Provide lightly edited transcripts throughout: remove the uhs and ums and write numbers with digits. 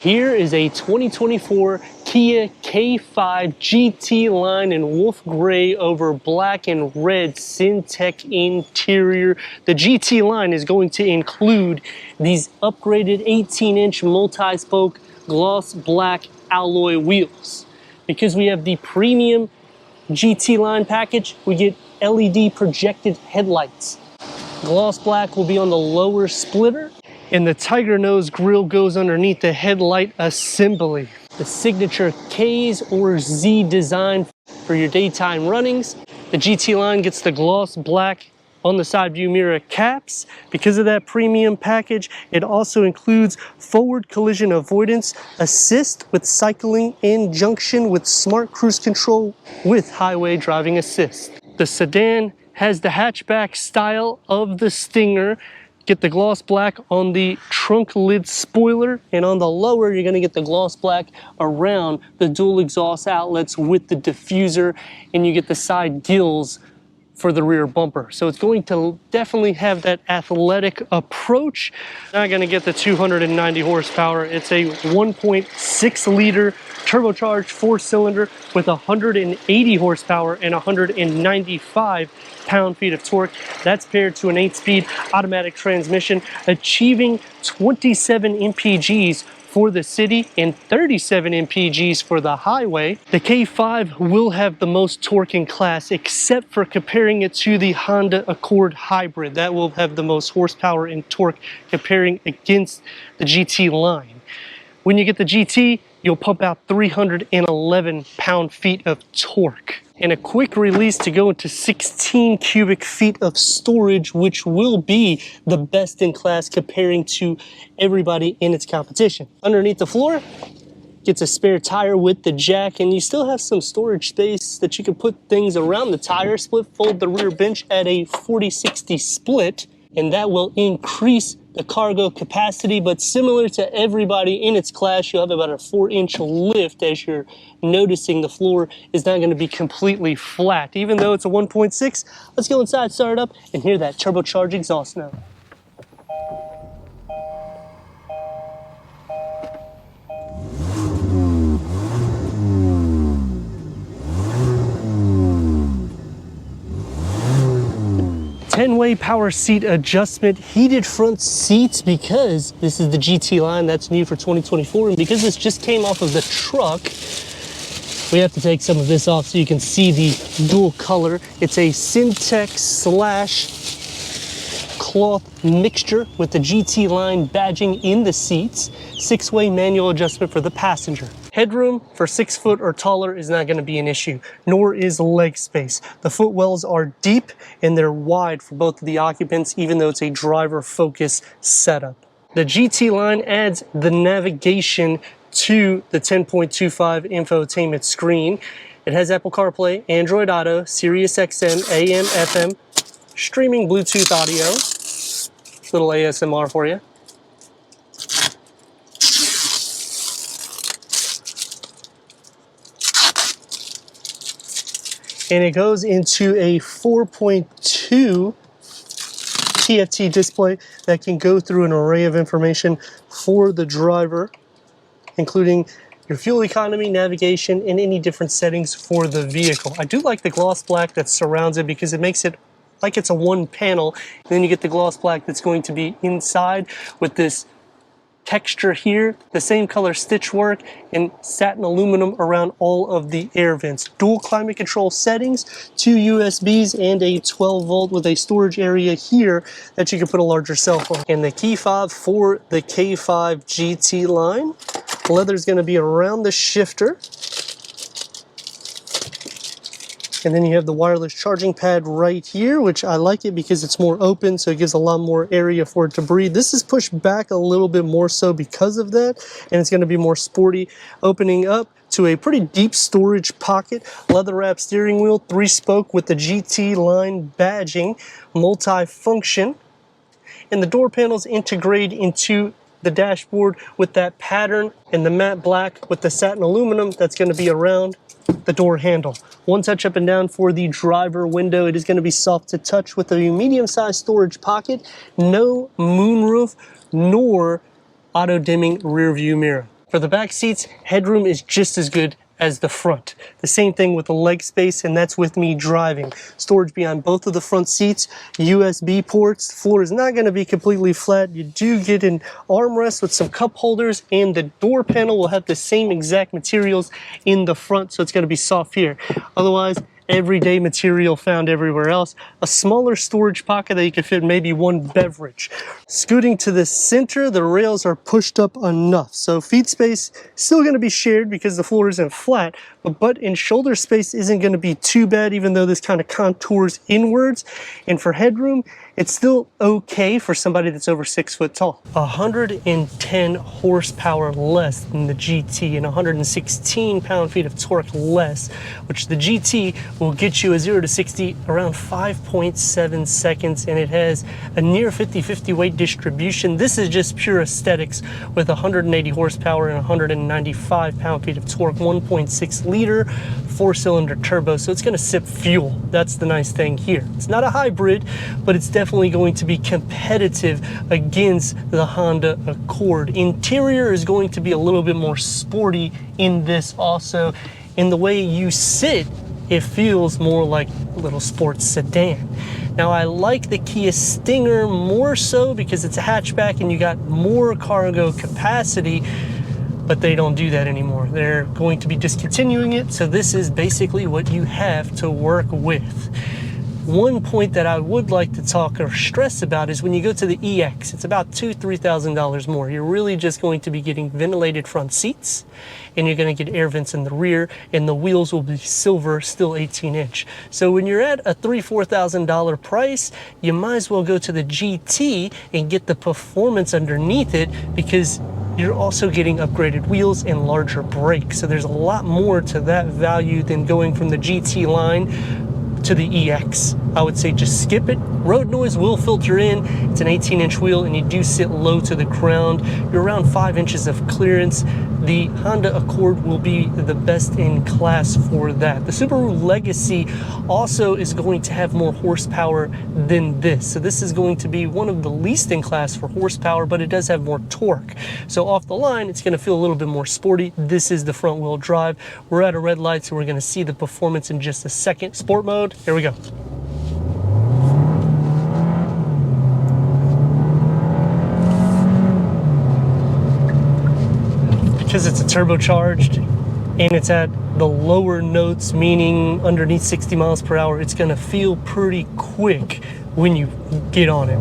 Here is a 2024 Kia K5 GT line in wolf gray over black and red Syntec interior. The GT line is going to include these upgraded 18-inch multi-spoke gloss black alloy wheels. Because we have the premium GT line package, we get LED projected headlights. Gloss black will be on the lower splitter, and the tiger nose grille goes underneath the headlight assembly. The signature K's or Z design for your daytime runnings. The GT line gets the gloss black on the side view mirror caps. Because of that premium package, it also includes forward collision avoidance assist with cycling in junction with smart cruise control with highway driving assist. The sedan has the hatchback style of the Stinger. Get the gloss black on the trunk lid spoiler, and on the lower you're going to get the gloss black around the dual exhaust outlets with the diffuser, and you get the side gills for the rear bumper. So it's going to definitely have that athletic approach. Not going to get the 290 horsepower. It's a 1.6 liter turbocharged 4-cylinder with 180 horsepower and 195 pound-feet of torque. That's paired to an 8-speed automatic transmission, achieving 27 Mpgs for the city and 37 Mpgs for the highway. The K5 will have the most torque in class, except for comparing it to the Honda Accord Hybrid. That will have the most horsepower and torque comparing against the GT line. When you get the GT, you'll pump out 311 pound-feet of torque and a quick release to go into 16 cubic feet of storage, which will be the best in class comparing to everybody in its competition. Underneath the floor, gets a spare tire with the jack, and you still have some storage space that you can put things around the tire. Split fold the rear bench at a 40-60 split, and that will increase the cargo capacity, but similar to everybody in its class, you'll have about a 4-inch lift as you're noticing the floor is not going to be completely flat. Even though it's a 1.6, let's go inside, start it up, and hear that turbocharged exhaust note. Ten-way power seat adjustment, heated front seats, because this is the GT line that's new for 2024, and because this just came off of the truck, we have to take some of this off so you can see the dual color. It's a Syntec / cloth mixture with the GT line badging in the seats. 6-way manual adjustment for the passenger. Headroom for 6 foot or taller is not going to be an issue, nor is leg space. The footwells are deep and they're wide for both of the occupants, even though it's a driver focus setup. The GT line adds the navigation to the 10.25 infotainment screen. It has Apple CarPlay, Android Auto, Sirius XM, AM, FM, streaming Bluetooth audio, little ASMR for you. And it goes into a 4.2 TFT display that can go through an array of information for the driver, including your fuel economy, navigation, and any different settings for the vehicle. I do like the gloss black that surrounds it because it makes it like it's a one panel. And then you get the gloss black that's going to be inside with this texture here, the same color stitch work, and satin aluminum around all of the air vents. Dual climate control settings, 2 USBs, and a 12 volt with a storage area here that you can put a larger cell phone. And the key fob for the K5 GT line, leather is going to be around the shifter. And then you have the wireless charging pad right here, which I like it because it's more open, so it gives a lot more area for it to breathe. This is pushed back a little bit more so because of that, and it's going to be more sporty, opening up to a pretty deep storage pocket. Leather wrap steering wheel, 3-spoke with the GT line badging, multi-function, and the door panels integrate into the dashboard with that pattern and the matte black with the satin aluminum that's going to be around the door handle. One touch up and down for the driver window. It is going to be soft to touch with a medium-sized storage pocket, no moonroof, nor auto-dimming rear view mirror. For the back seats, headroom is just as good as the front. The same thing with the leg space, and that's with me driving. Storage behind both of the front seats, USB ports. The floor is not going to be completely flat. You do get an armrest with some cup holders, and the door panel will have the same exact materials in the front, so it's going to be soft here. Otherwise, everyday material found everywhere else. A smaller storage pocket that you can fit maybe one beverage. Scooting to the center, the rails are pushed up enough. So feet space still going to be shared because the floor isn't flat, but butt and shoulder space isn't going to be too bad, even though this kind of contours inwards. And for headroom, it's still okay for somebody that's over 6 foot tall. 110 horsepower less than the GT and 116 pound-feet of torque less, which the GT will get you a 0 to 60 around 5.7 seconds, and it has a near 50-50 weight distribution. This is just pure aesthetics with 180 horsepower and 195 pound-feet of torque, 1.6 liter 4-cylinder turbo, so it's going to sip fuel. That's the nice thing here. It's not a hybrid, but it's definitely going to be competitive against the Honda Accord. Interior is going to be a little bit more sporty in this also. In the way you sit, it feels more like a little sports sedan. Now, I like the Kia Stinger more so because it's a hatchback and you got more cargo capacity, but they don't do that anymore. They're going to be discontinuing it, so this is basically what you have to work with. One point that I would like to talk or stress about is when you go to the EX, it's about $2,000–$3,000 more. You're really just going to be getting ventilated front seats, and you're going to get air vents in the rear, and the wheels will be silver, still 18-inch. So when you're at a $3,000–$4,000 price, you might as well go to the GT and get the performance underneath it, because you're also getting upgraded wheels and larger brakes. So there's a lot more to that value than going from the GT line to the EX. I would say just skip it. Road noise will filter in. It's an 18-inch wheel and you do sit low to the ground. You're around 5 inches of clearance. The Honda Accord will be the best in class for that. The Subaru Legacy also is going to have more horsepower than this. So this is going to be one of the least in class for horsepower, but it does have more torque. So off the line, it's going to feel a little bit more sporty. This is the front wheel drive. We're at a red light, so we're going to see the performance in just a second. Sport mode, here we go. Because it's a turbocharged and it's at the lower notes, meaning underneath 60 miles per hour, it's going to feel pretty quick when you get on it.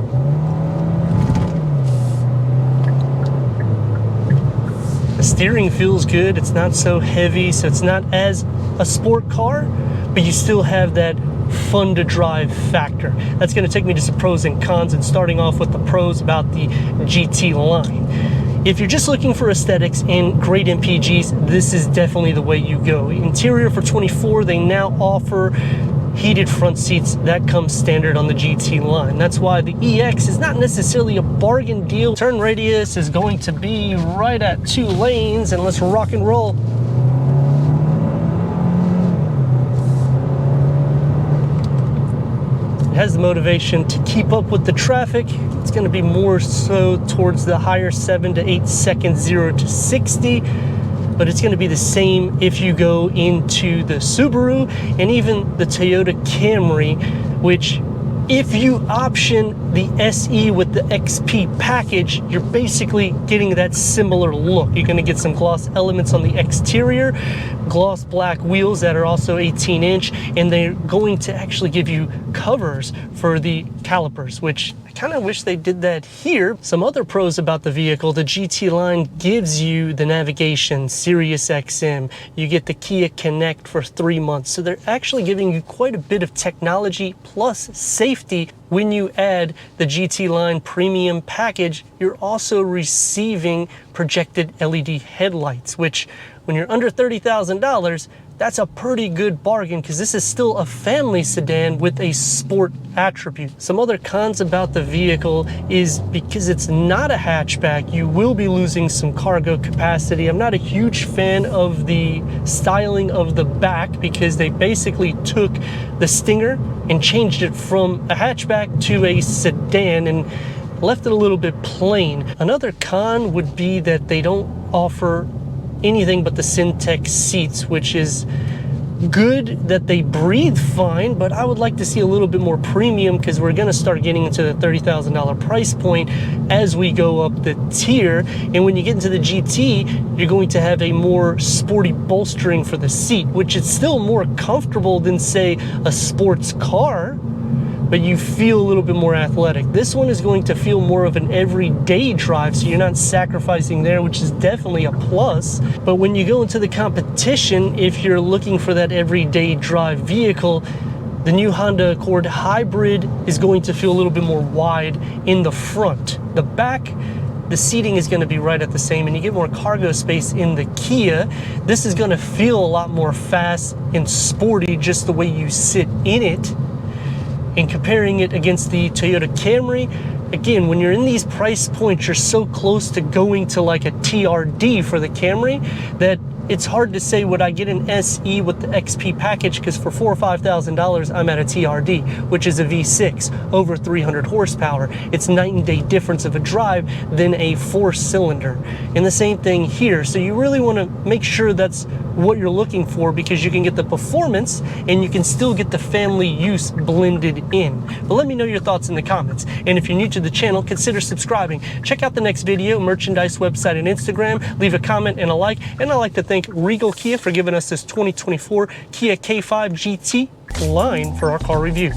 The steering feels good. It's not so heavy, so it's not as a sport car, but you still have that fun to drive factor. That's going to take me to some pros and cons, and starting off with the pros about the GT line. If you're just looking for aesthetics and great Mpgs, this is definitely the way you go. Interior for $24,000, they now offer heated front seats. That comes standard on the GT line. That's why the EX is not necessarily a bargain deal. Turn radius is going to be right at 2 lanes, and let's rock and roll. Has the motivation to keep up with the traffic. It's going to be more so towards the higher 7 to 8 seconds 0 to 60, but it's going to be the same if you go into the Subaru and even the Toyota Camry, which if you option the SE with the XP package, you're basically getting that similar look. You're going to get some gloss elements on the exterior, gloss black wheels that are also 18-inch, and they're going to actually give you covers for the calipers, which I kind of wish they did that here. Some other pros about the vehicle: the GT line gives you the navigation, Sirius XM. You get the Kia Connect for 3 months. So they're actually giving you quite a bit of technology plus safety. When you add the GT line premium package, you're also receiving projected LED headlights, which when you're under $30,000, that's a pretty good bargain, because this is still a family sedan with a sport attribute. Some other cons about the vehicle is because it's not a hatchback, you will be losing some cargo capacity. I'm not a huge fan of the styling of the back, because they basically took the Stinger and changed it from a hatchback to a sedan and left it a little bit plain. Another con would be that they don't offer anything but the Syntec seats, which is good that they breathe fine, but I would like to see a little bit more premium because we're going to start getting into the $30,000 price point as we go up the tier. And when you get into the GT, you're going to have a more sporty bolstering for the seat, which is still more comfortable than, say, a sports car, but you feel a little bit more athletic. This one is going to feel more of an everyday drive, so you're not sacrificing there, which is definitely a plus. But when you go into the competition, if you're looking for that everyday drive vehicle, the new Honda Accord Hybrid is going to feel a little bit more wide in the front. The back, the seating is going to be right at the same, and you get more cargo space in the Kia. This is going to feel a lot more fast and sporty just the way you sit in it. And comparing it against the Toyota Camry, again, when you're in these price points, you're so close to going to like a TRD for the Camry that it's hard to say, would I get an SE with the XP package? Because for $4,000 or $5,000, I'm at a TRD, which is a V6, over 300 horsepower. It's night and day difference of a drive than a 4-cylinder. And the same thing here. So you really want to make sure that's what you're looking for, because you can get the performance and you can still get the family use blended in. But let me know your thoughts in the comments. And if you're new to the channel, consider subscribing. Check out the next video, merchandise website and Instagram. Leave a comment and a like. And I'd like to thank Regal Kia for giving us this 2024 Kia K5 GT line for our car review.